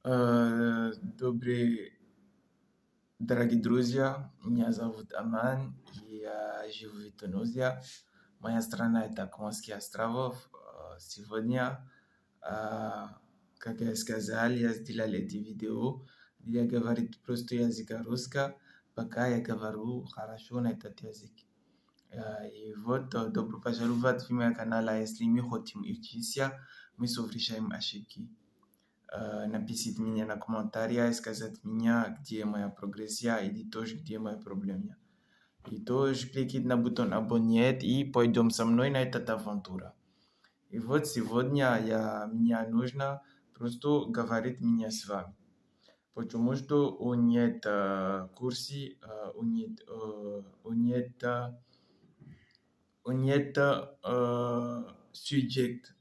Добрые, дорогие друзья, меня зовут Аман, и я живу в Тунузе. Моя страна — это Коморские островов. Сегодня, а, как я сказал, я сделал эти видео, где я говорю просто языка русского, пока я говорю хорошо на этот язык. И вот, добро пожаловать в мой канал, если мы хотим учиться, мы совмещаем ошибки. Напишите мне на комментариях, сказать мне, где моя прогрессия, или тоже где мои проблемы. И тоже кликните на бутон абонировать и пойдем со мной на эту авантуру. И вот сегодня мне нужно просто говорить мне с вами. Потому что у нет курсы, у нет субъект,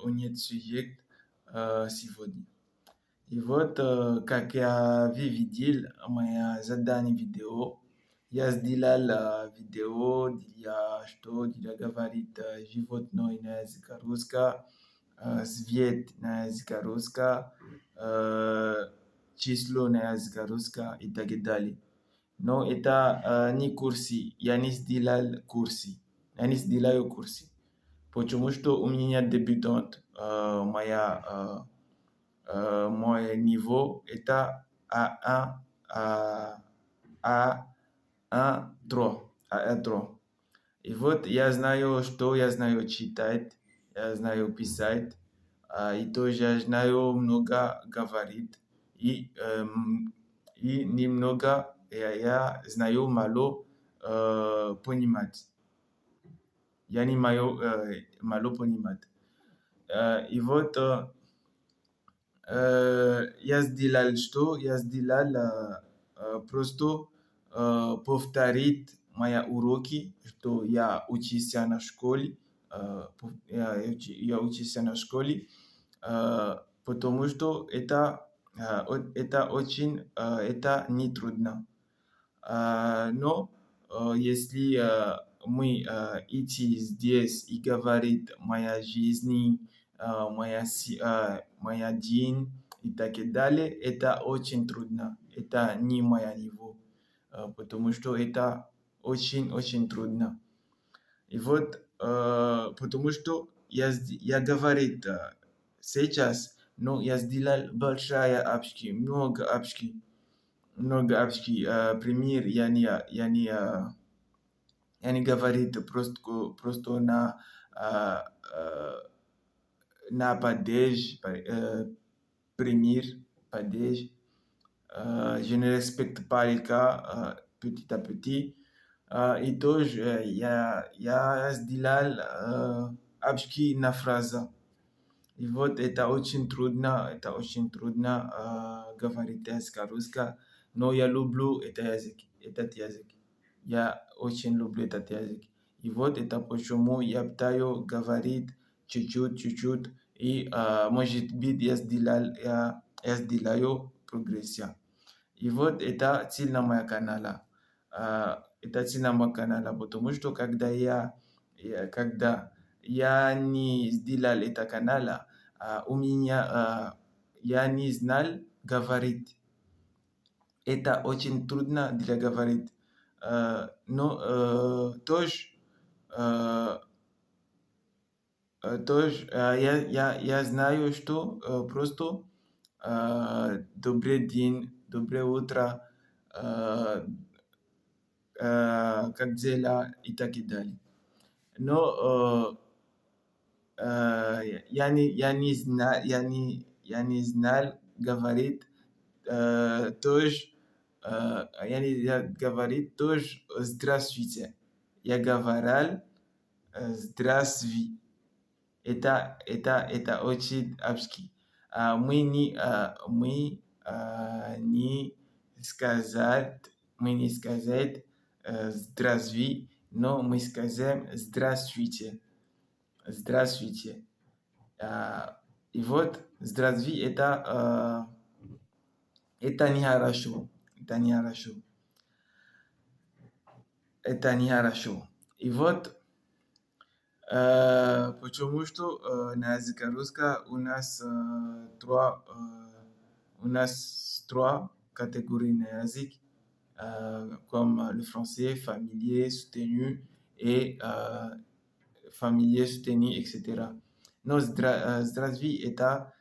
у нет субъект сегодня. И вот, как вы видели мое задание видео, я сделал видео, где говорит животное на языке русском, свет на языке русском, число на языке русском и так далее. Но это не курсы, я не сделал курсы, я не сделаю курсы. Потому что у меня дебютант, мой niveau это A1, A3. И вот я знаю, что я знаю читать, я знаю писать, и тоже я знаю много говорить, и немного я знаю мало понимать. Я не мало понимать. И вот я сделал что? Я сделал просто повторить мои уроки, что я учился на школе, я учился на школе, потому что это очень, это не трудно. Но если мы идти здесь и говорить моя жизнь, моя день и так далее, это очень трудно. Это не моя niveau, потому что это очень трудно. И вот, потому что я говорю сейчас, но я сделал большая ошибки, много ошибки. Пример, я не говорит просто на падеж, пример, падеж. Je ne respecte pas le cas petit à petit. И тоже я сделал ошибки на фраза. И вот это очень трудно говорить язык русский, но я люблю этот язык. Я очень люблю этот язык. И вот это почему я пытаюсь говорить чуть-чуть, и может быть я сделаю прогрессию. И вот это цель на моего канала. Это цель на моего канала, потому что когда я не сделал это канала, у меня я не знал говорить. Это очень трудно для говорить. Но тоже я знаю, что просто добрый день, доброе утро, как дела и так далее. Но я не знал говорить тоже, я не знал говорить тоже здравствуйте. Я говорил здравствуй. Это очень ошибки. Мы не сказать здравствуй, но мы скажем здравствуйте. Здравствуйте. И вот здравствуй это не хорошо. Это не хорошо. И вот потому что на языке русском у нас unas 3 catégories néasiques, comme le français, familier, soutenu et familier, soutenu, etc. No, zdravství eta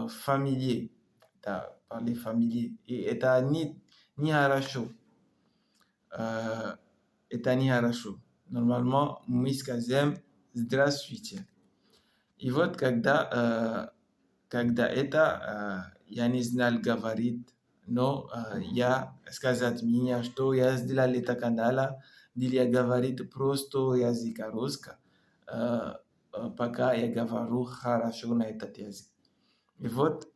familier, ta parler familier, и это не хорошо. Это не хорошо. Нормально мы скажем здравствуйте. И вот когда это я не знал говорить, но я сказать мне, что я сделал это канала, для говорить просто языка русского, пока я говорю хорошо на этот язык. И вот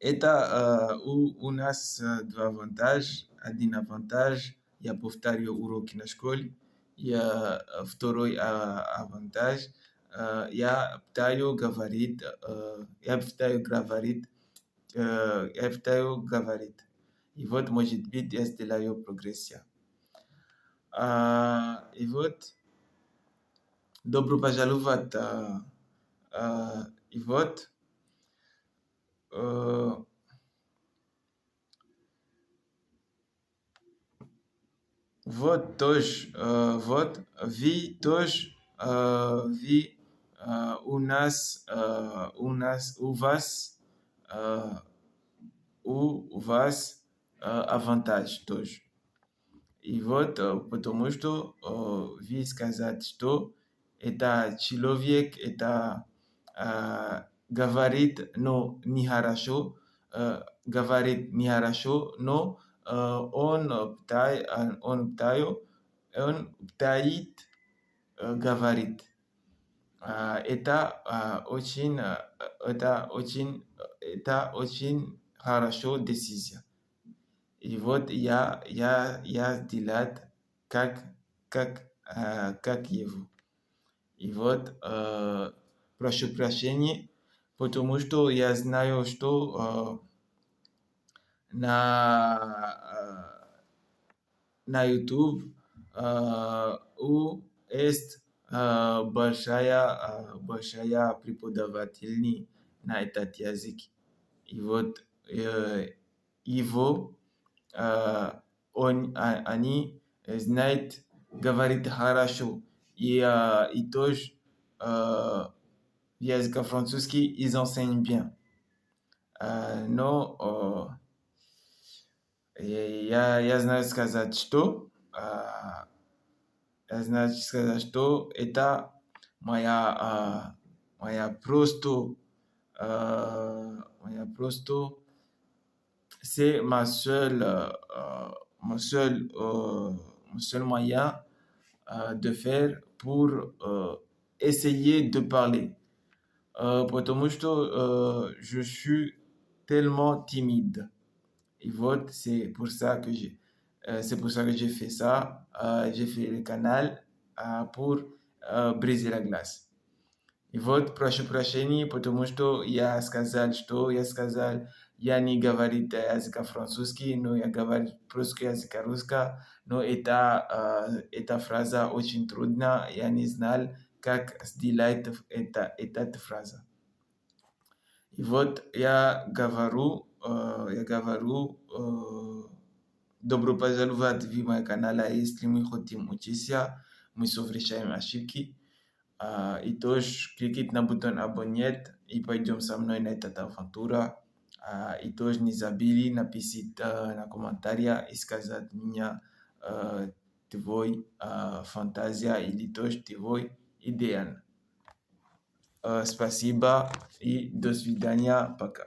это у нас 2 авантажа. Один авантаж, я повторю уроки на школе. И второй авантаж, я пытаюсь говорить, И вот, может быть, я сделаю прогрессию. И вот, добро пожаловать. И вот, вот тоже, вот, вы тоже, вы у вас авантаж тоже. И вот, потому что вы сказать, что это человек, это говорит, но нехорошо, но он пытает говорить. Это очень хорошо decizie. И вот я сделал как его. И вот прошу прощения, потому что я знаю, что на YouTube есть большая преподавательница на этот язык. И вот его они знают говорить хорошо. И тоже язык французский ils enseignent bien. Но я знаю сказать, что это моя просто c'est mon seul moyen de faire pour essayer de parler. Потому что je suis tellement timide. Et вот, c'est pour ça que j'ai fait ça. J'ai fait le canal pour briser la glace. И вот, прошу прощения, потому что я сказал, я не говорит языка французский, но я говорю просто языка русского, но эта фраза очень трудна, я не знал, как сделать эта фраза. И вот я говорю, добро пожаловать в мой канал, если мы хотим учиться, мы совершаем ошибки. И тоже кликайте на бутон абонировать и пойдем со мной на эту авантуру. И тоже не забыли написать на комментариях и сказать мне твой фантазия или тоже твой идеал. Спасибо и до свидания, пока.